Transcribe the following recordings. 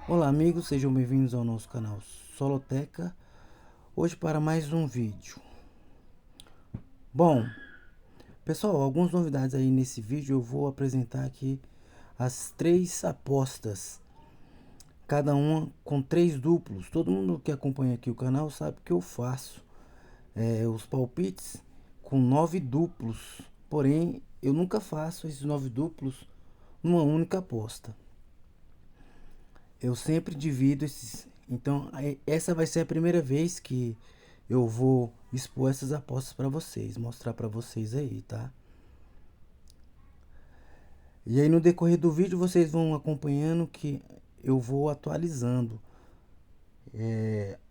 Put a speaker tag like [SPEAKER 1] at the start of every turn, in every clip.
[SPEAKER 1] Olá amigos, sejam bem-vindos ao nosso canal Soloteca. Hoje para mais um vídeo. Bom, pessoal, algumas novidades aí nesse vídeo. Eu vou apresentar aqui as 3 apostas, cada uma com 3 duplos. Todo mundo que acompanha aqui o canal sabe que eu faço os palpites com 9 duplos. Porém, eu nunca faço esses 9 duplos numa única aposta. Eu sempre divido esses. Então, essa vai ser a primeira vez que eu vou expor essas apostas para vocês, mostrar para vocês aí, tá? E aí no decorrer do vídeo vocês vão acompanhando que eu vou atualizando.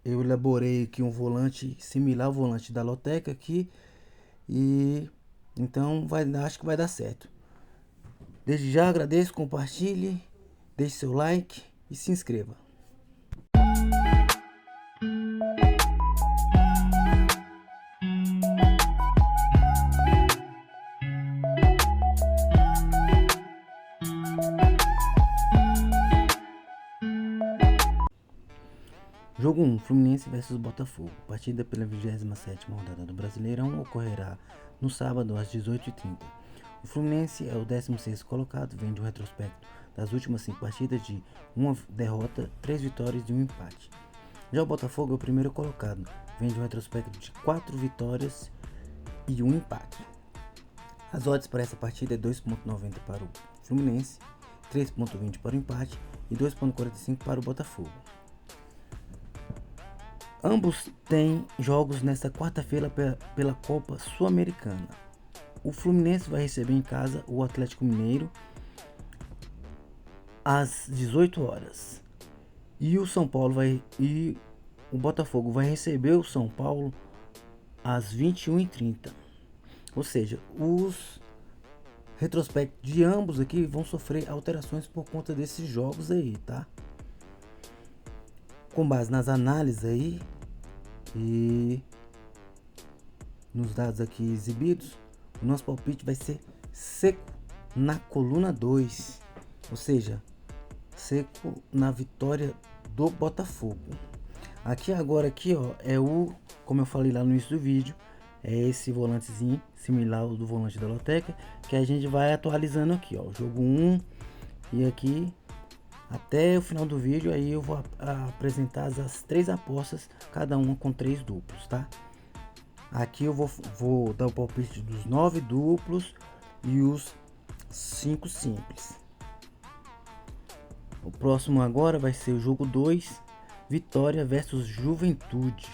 [SPEAKER 1] Eu elaborei aqui um volante similar ao volante da Loteca aqui e então acho que vai dar certo. Desde já agradeço, compartilhe, deixe seu like e se inscreva. Jogo 1, Fluminense vs Botafogo. Partida pela 27ª rodada do Brasileirão ocorrerá no sábado às 18h30. O Fluminense é o 16º colocado, vem de um retrospecto das últimas 5 partidas de 1 derrota, 3 vitórias e 1 empate. Já o Botafogo é o primeiro colocado, vem de um retrospecto de 4 vitórias e 1 empate. As odds para essa partida é 2,90 para o Fluminense, 3,20 para o empate e 2,45 para o Botafogo. Ambos têm jogos nesta quarta-feira pela Copa Sul-Americana. O Fluminense vai receber em casa o Atlético Mineiro às 18 horas. E o Botafogo vai receber o São Paulo às 21h30. Ou seja, os retrospectos de ambos aqui vão sofrer alterações por conta desses jogos aí, tá? Com base nas análises aí e nos dados aqui exibidos, o nosso palpite vai ser seco na coluna 2, ou seja, seco na vitória do Botafogo. Aqui agora aqui, ó, como eu falei lá no início do vídeo, é esse volantezinho similar ao do volante da Loteca, que a gente vai atualizando aqui, ó, jogo 1 e aqui até o final do vídeo. Aí eu vou apresentar as 3 apostas, cada uma com 3 duplos, tá? Aqui eu vou dar o palpite dos 9 duplos e os 5 simples. O próximo agora vai ser o jogo 2, Vitória versus Juventude.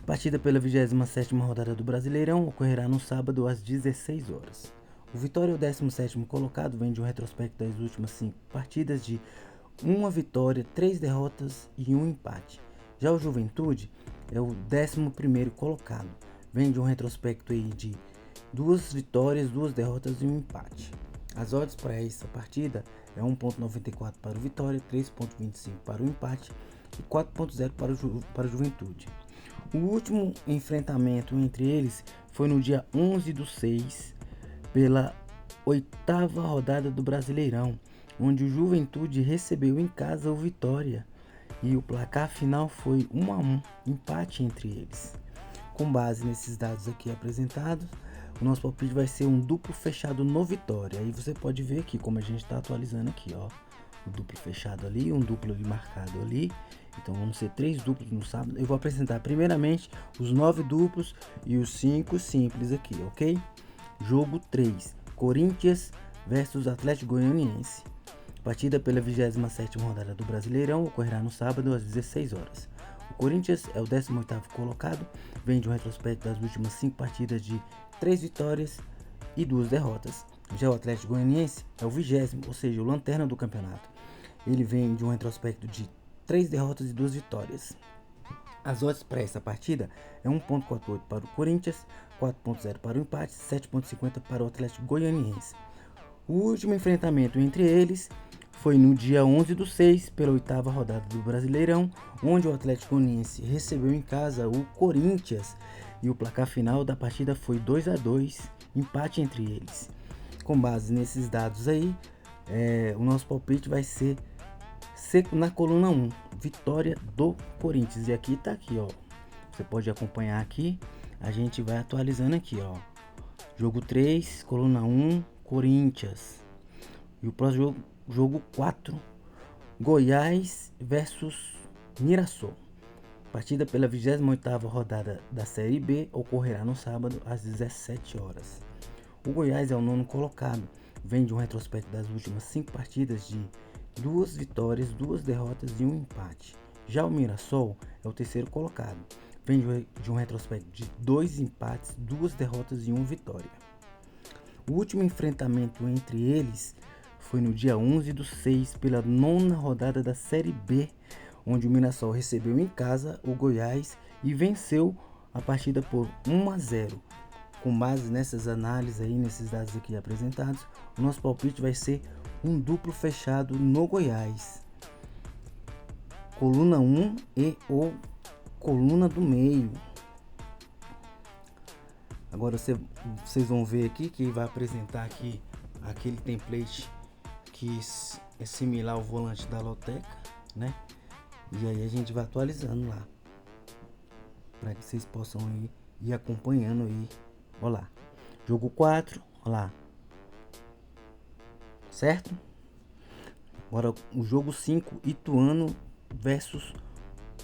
[SPEAKER 1] Partida pela 27ª rodada do Brasileirão ocorrerá no sábado às 16 horas. O Vitória, o 17º colocado, vem de um retrospecto das últimas 5 partidas de 1 vitória, 3 derrotas e 1 empate. Já o Juventude é o 11º colocado, vem de um retrospecto aí de 2 vitórias, 2 derrotas e 1 empate. As odds para essa partida é 1,94 para o Vitória, 3,25 para o empate e 4,0 para o Juventude. O último enfrentamento entre eles foi no dia 11/6, pela 8ª rodada do Brasileirão, onde o Juventude recebeu em casa o Vitória e o placar final foi 1-1, empate entre eles. Com base nesses dados aqui apresentados, o nosso palpite vai ser um duplo fechado no Vitória. Aí você pode ver aqui como a gente está atualizando aqui, ó, o duplo fechado ali, um duplo ali marcado ali. Então vão ser 3 duplos no sábado. Eu vou apresentar primeiramente os 9 duplos e os 5 simples aqui, ok? Jogo 3, Corinthians versus Atlético Goianiense. Partida pela 27ª rodada do Brasileirão ocorrerá no sábado às 16 horas. O Corinthians é o 18º colocado, vem de um retrospecto das últimas 5 partidas de 3 vitórias e 2 derrotas. Já o Atlético Goianiense é o 20º, ou seja, o lanterna do campeonato. Ele vem de um retrospecto de 3 derrotas e 2 vitórias. As odds para essa partida é 1,48 para o Corinthians, 4,0 para o empate, 7,50 para o Atlético Goianiense. O último enfrentamento entre eles foi no dia 11/6, pela 8ª rodada do Brasileirão, onde o Atlético Goianiense recebeu em casa o Corinthians e o placar final da partida foi 2-2, empate entre eles. Com base nesses dados aí, o nosso palpite vai ser Na coluna 1, vitória do Corinthians. E aqui tá aqui, ó. Você pode acompanhar aqui. A gente vai atualizando aqui, ó. Jogo 3, coluna 1, Corinthians. E o próximo jogo 4, Goiás versus Mirassol. Partida pela 28ª rodada da Série B ocorrerá no sábado às 17 horas. O Goiás é o nono colocado. Vem de um retrospecto das últimas 5 partidas de 2 vitórias, 2 derrotas e 1 empate. Já o Mirassol é o terceiro colocado. Vem de um retrospecto de 2 empates, 2 derrotas e 1 vitória. O último enfrentamento entre eles foi no dia 11/6 pela 9ª rodada da Série B, onde o Mirassol recebeu em casa o Goiás e venceu a partida por 1-0. Com base nessas análises aí, nesses dados aqui apresentados, o nosso palpite vai ser um duplo fechado no Goiás. Coluna 1 e ou coluna do meio. Agora vocês vão ver aqui que vai apresentar aqui aquele template que é similar ao volante da Loteca, né? E aí a gente vai atualizando lá, para que vocês possam ir acompanhando aí. Olha lá, jogo 4, olha lá, certo? Agora o jogo 5, Ituano versus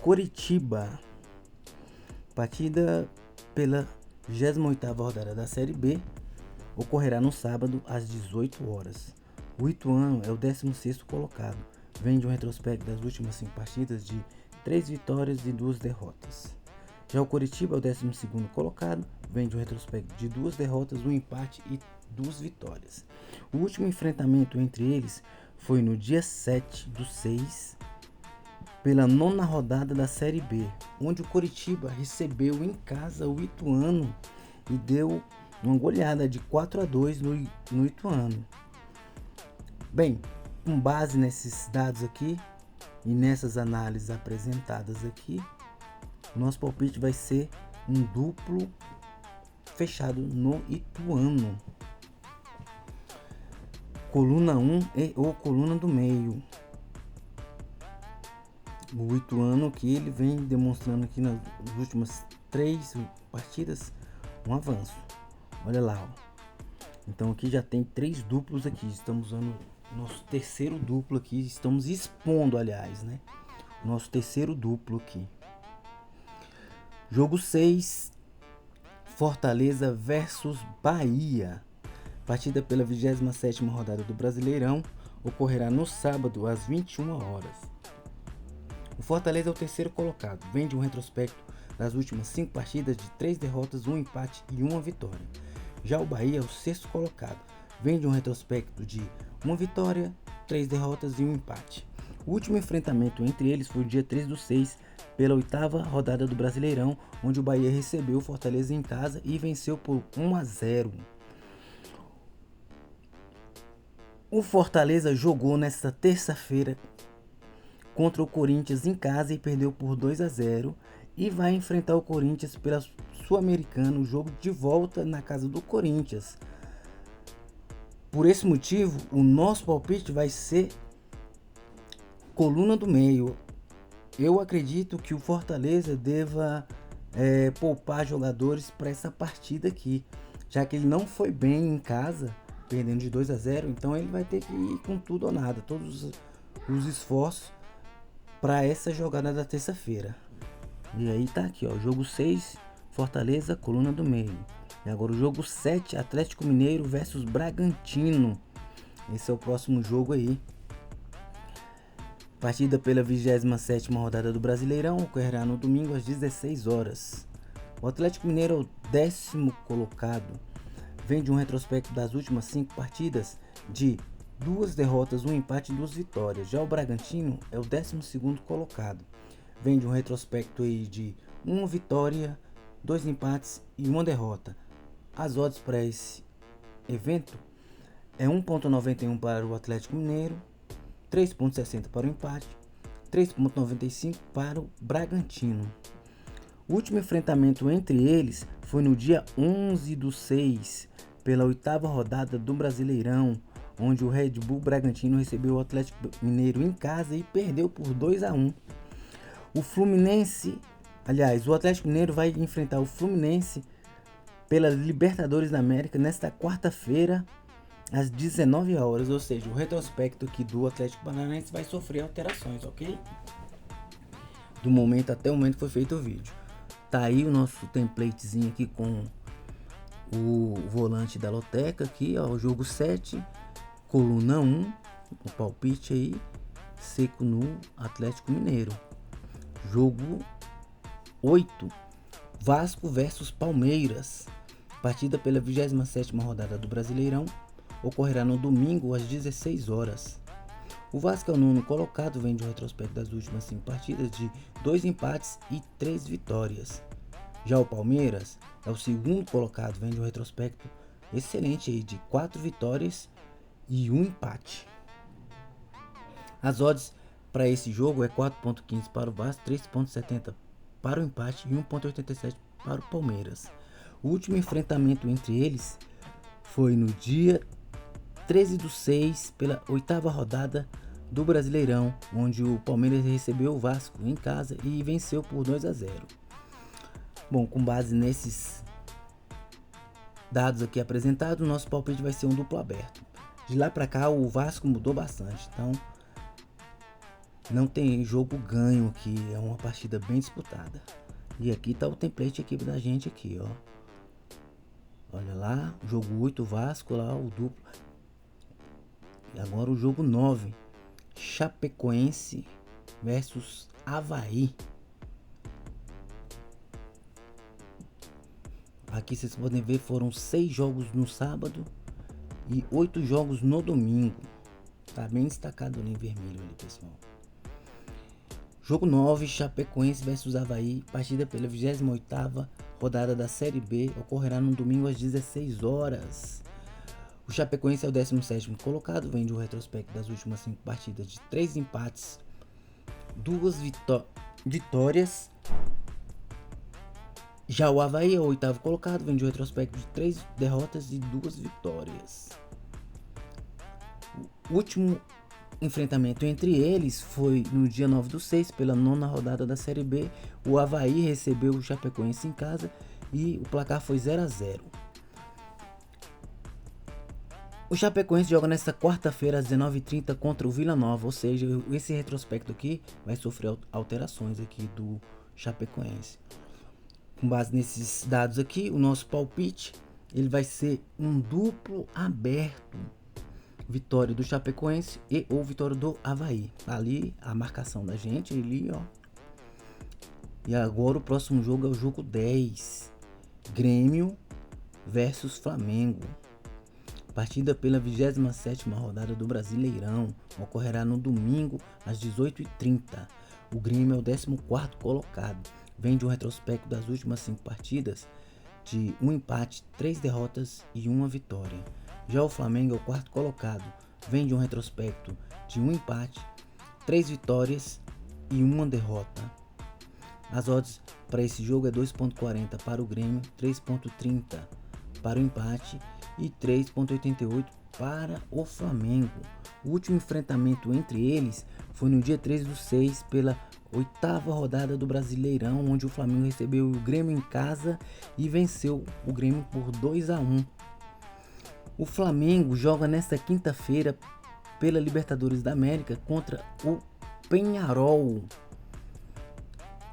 [SPEAKER 1] Coritiba. Partida pela 28ª rodada da Série B ocorrerá no sábado às 18 horas. O Ituano é o 16º colocado. Vem de um retrospecto das últimas 5 partidas de 3 vitórias e 2 derrotas. Já o Coritiba é o 12º colocado. Vem de um retrospecto de 2 derrotas, 1 empate e 2 vitórias. O último enfrentamento entre eles foi no dia 7/6 pela 9ª rodada da Série B, onde o Coritiba recebeu em casa o Ituano e deu uma goleada de 4-2 no Ituano. Bem, com base nesses dados aqui e nessas análises apresentadas aqui, nosso palpite vai ser um duplo fechado no Ituano. Coluna 1 e ou coluna do meio. O Ituano que ele vem demonstrando aqui nas últimas 3 partidas um avanço. Olha lá, ó. Então aqui já tem 3 duplos aqui. Estamos usando nosso terceiro duplo aqui. Estamos expondo, aliás, né? Nosso terceiro duplo aqui. Jogo 6, Fortaleza versus Bahia. Partida pela 27ª rodada do Brasileirão ocorrerá no sábado às 21 horas. O Fortaleza é o terceiro colocado. Vem de um retrospecto das últimas 5 partidas de 3 derrotas, 1 empate e 1 vitória. Já o Bahia é o sexto colocado. Vem de um retrospecto de 1 vitória, 3 derrotas e 1 empate. O último enfrentamento entre eles foi o dia 3/6 pela 8ª rodada do Brasileirão, onde o Bahia recebeu o Fortaleza em casa e venceu por 1-0. O Fortaleza jogou nesta terça-feira contra o Corinthians em casa e perdeu por 2-0 e vai enfrentar o Corinthians pela Sul-Americana, o jogo de volta na casa do Corinthians. Por esse motivo, o nosso palpite vai ser coluna do meio. Eu acredito que o Fortaleza deva poupar jogadores para essa partida aqui, já que ele não foi bem em casa, perdendo de 2-0, então ele vai ter que ir com tudo ou nada, todos os esforços para essa jogada da terça-feira. E aí tá aqui, ó, jogo 6, Fortaleza, coluna do meio. E agora o jogo 7, Atlético Mineiro versus Bragantino. Esse é o próximo jogo aí. Partida pela 27ª rodada do Brasileirão ocorrerá no domingo às 16 horas. O Atlético Mineiro é o 10º colocado. Vem de um retrospecto das últimas 5 partidas de 2 derrotas, 1 empate e 2 vitórias. Já o Bragantino é o 12º colocado. Vem de um retrospecto aí de 1 vitória, 2 empates e 1 derrota. As odds para esse evento é 1,91 para o Atlético Mineiro, 3,60 para o empate, 3,95 para o Bragantino. O último enfrentamento entre eles foi no dia 11/6, pela 8ª rodada do Brasileirão, onde o Red Bull Bragantino recebeu o Atlético Mineiro em casa e perdeu por 2-1. O Atlético Mineiro vai enfrentar o Fluminense pela Libertadores da América nesta quarta-feira às 19 horas, ou seja, o retrospecto aqui do Atlético Paranaense vai sofrer alterações, ok? Do momento até o momento que foi feito o vídeo. Tá aí o nosso templatezinho aqui com o volante da loteca aqui, ó, o jogo 7, coluna 1, o palpite aí, seco no Atlético Mineiro. Jogo 8, Vasco versus Palmeiras. Partida pela 27ª rodada do Brasileirão ocorrerá no domingo às 16 horas. O Vasco é o nono colocado, vem de um retrospecto das últimas 5 partidas de 2 empates e 3 vitórias. Já o Palmeiras é o segundo colocado, vem de um retrospecto excelente aí de 4 vitórias e 1 empate. As odds para esse jogo é 4.15 para o Vasco, 3.70 para o empate e 1.87 para o Palmeiras. O último enfrentamento entre eles foi no dia 13/6, pela 8ª rodada do Brasileirão, onde o Palmeiras recebeu o Vasco em casa e venceu por 2-0. Bom, com base nesses dados aqui apresentados, o nosso palpite vai ser um duplo aberto. De lá para cá o Vasco mudou bastante, então não tem jogo ganho aqui, é uma partida bem disputada. E aqui tá o template aqui da gente aqui, ó. Olha lá, jogo 8 Vasco, lá o duplo. E agora o jogo 9, Chapecoense versus Avaí. Aqui vocês podem ver, foram 6 jogos no sábado e 8 jogos no domingo. Tá bem destacado ali em vermelho ali, pessoal. Jogo 9, Chapecoense versus Avaí, partida pela 28ª rodada da Série B, ocorrerá no domingo às 16 horas. O Chapecoense é o 17º colocado, vem de um retrospecto das últimas 5 partidas de 3 empates, 2 vitórias. Já o Avaí é o 8º colocado, vem de um retrospecto de 3 derrotas e 2 vitórias. O último enfrentamento entre eles foi no dia 9/6, pela 9ª rodada da Série B. O Avaí recebeu o Chapecoense em casa e o placar foi 0-0. O Chapecoense joga nesta quarta-feira às 19h30 contra o Vila Nova, ou seja, esse retrospecto aqui vai sofrer alterações aqui do Chapecoense. Com base nesses dados aqui, o nosso palpite ele vai ser um duplo aberto. Vitória do Chapecoense e ou vitória do Avaí. Ali a marcação da gente ali, ó. E agora o próximo jogo é o jogo 10, Grêmio versus Flamengo. Partida pela 27ª rodada do Brasileirão ocorrerá no domingo às 18h30. O Grêmio é o 14º colocado, vem de um retrospecto das últimas 5 partidas de 1 empate, 3 derrotas e 1 vitória. Já o Flamengo é o 4º colocado, vem de um retrospecto de 1 empate, 3 vitórias e 1 derrota. As odds para esse jogo é 2.40 para o Grêmio, 3.30 para o empate e 3.88 para o Flamengo. O último enfrentamento entre eles foi no dia 13/6, pela 8ª rodada do Brasileirão, onde o Flamengo recebeu o Grêmio em casa e venceu o Grêmio por 2-1. O Flamengo joga nesta quinta-feira pela Libertadores da América contra o Peñarol.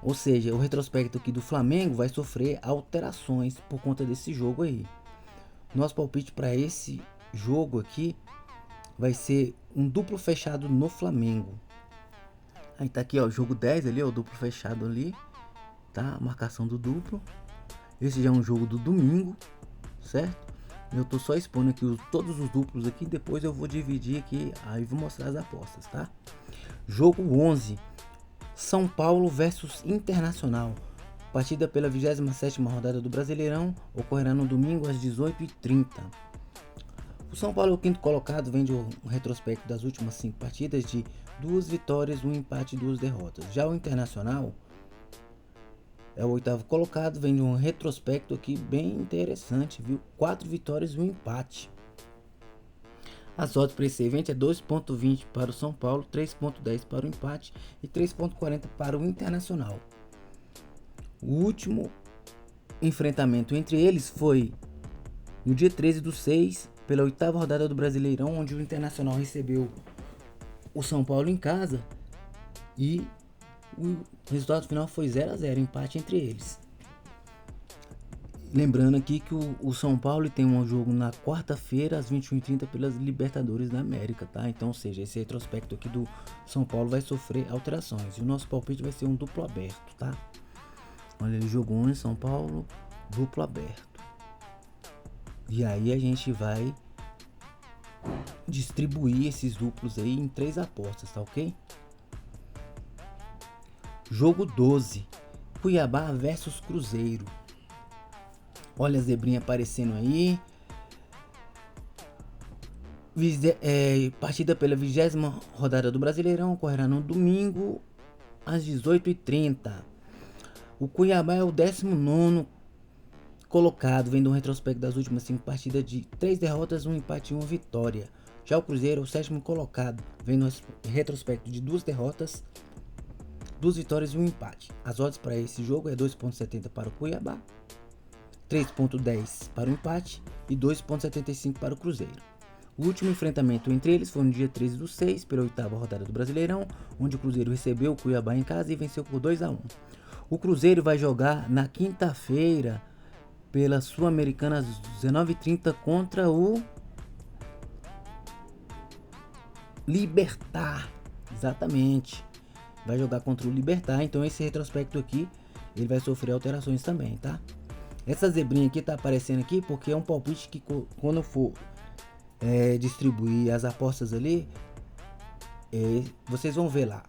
[SPEAKER 1] Ou seja, o retrospecto aqui do Flamengo vai sofrer alterações por conta desse jogo aí. Nosso palpite para esse jogo aqui vai ser um duplo fechado no Flamengo. Aí tá aqui, ó, jogo 10 ali, ó, o duplo fechado ali, tá? A marcação do duplo. Esse já é um jogo do domingo, certo? Eu tô só expondo aqui todos os duplos aqui, depois eu vou dividir aqui, aí vou mostrar as apostas, tá? Jogo 11, São Paulo versus Internacional. Partida pela 27ª rodada do Brasileirão ocorrerá no domingo às 18h30. O São Paulo é o 5º colocado, vem de um retrospecto das últimas 5 partidas de 2 vitórias, 1 empate e 2 derrotas. Já o Internacional é o 8º colocado, vem de um retrospecto aqui bem interessante, viu? 4 vitórias e 1 empate. As odds para esse evento é 2,20 para o São Paulo, 3,10 para o empate e 3,40 para o Internacional. O último enfrentamento entre eles foi no dia 13/6, pela 8ª rodada do Brasileirão, onde o Internacional recebeu o São Paulo em casa e o resultado final foi 0-0, empate entre eles. Lembrando aqui que o São Paulo tem um jogo na quarta-feira às 21h30 pelas Libertadores da América, tá? Então, ou seja, esse retrospecto aqui do São Paulo vai sofrer alterações e o nosso palpite vai ser um duplo aberto, tá? Olha, ele jogou em São Paulo, duplo aberto. E aí a gente vai distribuir esses duplos aí em 3 apostas, tá ok? Jogo 12, Cuiabá versus Cruzeiro. Olha a zebrinha aparecendo aí. Partida pela 20ª rodada do Brasileirão ocorrerá no domingo às 18h30. O Cuiabá é o 19º colocado, vendo um retrospecto das últimas 5 partidas de 3 derrotas, 1 empate e 1 vitória. Já o Cruzeiro é o 7º colocado, vendo um retrospecto de 2 derrotas, 2 vitórias e 1 empate. As odds para esse jogo é 2,70 para o Cuiabá, 3,10 para o empate e 2,75 para o Cruzeiro. O último enfrentamento entre eles foi no dia 13/6, pela 8ª rodada do Brasileirão, onde o Cruzeiro recebeu o Cuiabá em casa e venceu por 2-1. O Cruzeiro vai jogar na quinta-feira pela Sul-Americana às 19h30 contra o Libertad. Exatamente. Vai jogar contra o Libertad, então esse retrospecto aqui ele vai sofrer alterações também, tá? Essa zebrinha aqui tá aparecendo aqui porque é um palpite que quando eu for distribuir as apostas ali, vocês vão ver lá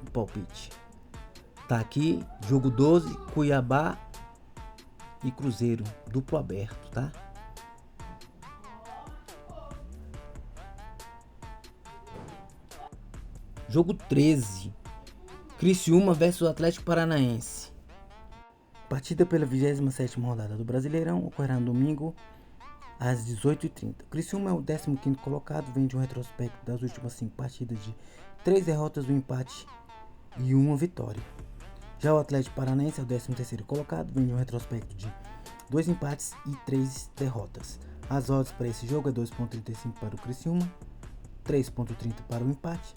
[SPEAKER 1] o palpite. Tá aqui, jogo 12, Cuiabá e Cruzeiro, duplo aberto, tá? Jogo 13, Criciúma versus Atlético Paranaense. Partida pela 27ª rodada do Brasileirão ocorrerá no domingo às 18h30. Criciúma é o 15º colocado, vem de um retrospecto das últimas 5 partidas de 3 derrotas, 1 empate e 1 vitória. Já o Atlético Paranaense é o 13º colocado, vem de um retrospecto de 2 empates e 3 derrotas. As odds para esse jogo é 2,35 para o Criciúma, 3,30 para o empate,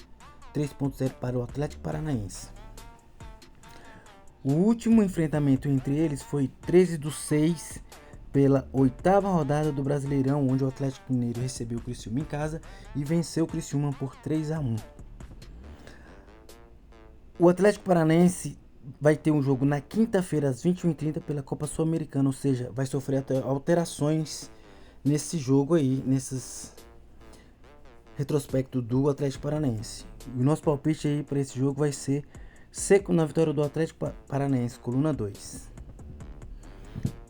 [SPEAKER 1] 3,0 para o Atlético Paranaense. O último enfrentamento entre eles foi 13/6, pela 8ª rodada do Brasileirão, onde o Atlético Mineiro recebeu o Criciúma em casa e venceu o Criciúma por 3-1. O Atlético Paranaense vai ter um jogo na quinta-feira às 21h30 pela Copa Sul-Americana, ou seja, vai sofrer alterações nesse jogo aí, nesses retrospecto do Atlético Paranaense. E o nosso palpite aí para esse jogo vai ser seco na vitória do Atlético Paranaense, coluna 2.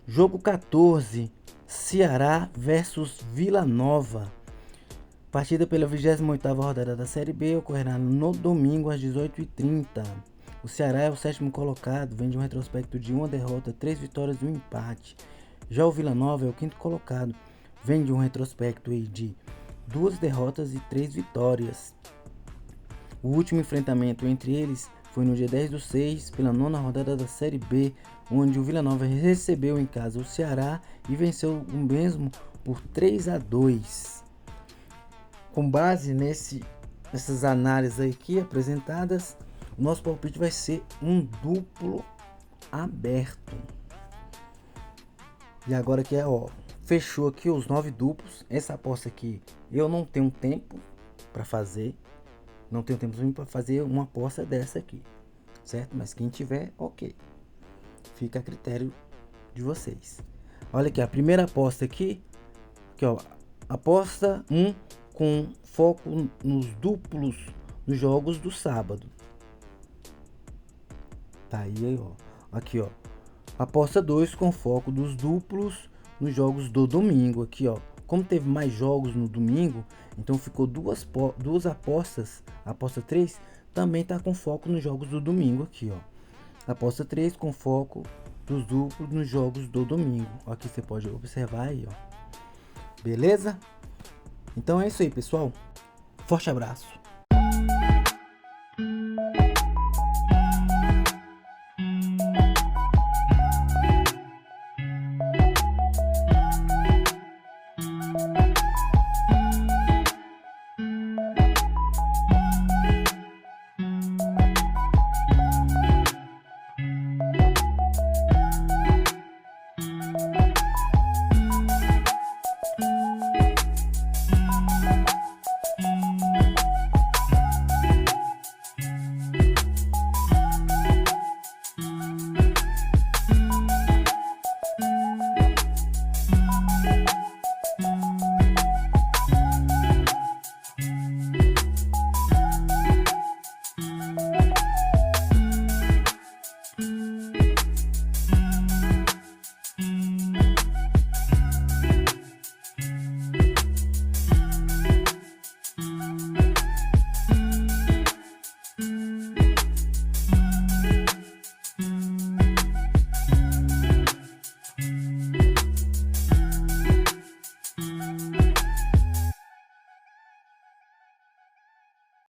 [SPEAKER 1] Jogo 14, Ceará versus Vila Nova. Partida pela 28ª rodada da Série B ocorrerá no domingo às 18h30. O Ceará é o 7º colocado, vem de um retrospecto de 1 derrota, 3 vitórias e 1 empate. Já o Vila Nova é o 5º colocado, vem de um retrospecto aí de 2 derrotas e 3 vitórias. O último enfrentamento entre eles foi no dia 10/6, pela 9ª rodada da Série B, onde o Vila Nova recebeu em casa o Ceará e venceu o mesmo por 3-2. Com base nessas análises aqui apresentadas, o nosso palpite vai ser um duplo aberto. E agora que fechou aqui os 9 duplos. Essa aposta aqui eu não tenho tempo para fazer. Não tenho tempo para fazer uma aposta dessa aqui, certo? Mas quem tiver, ok. Fica a critério de vocês. Olha aqui, a primeira aposta aqui, aposta 1 com foco nos duplos dos jogos do sábado. Tá aí, aqui, aposta 2 com foco dos duplos nos jogos do domingo, aqui, Como teve mais jogos no domingo, então ficou duas apostas. A aposta 3 também tá com foco nos jogos do domingo aqui, Aposta 3 com foco dos duplos nos jogos do domingo. Aqui você pode observar aí, Beleza? Então é isso aí, pessoal. Forte abraço.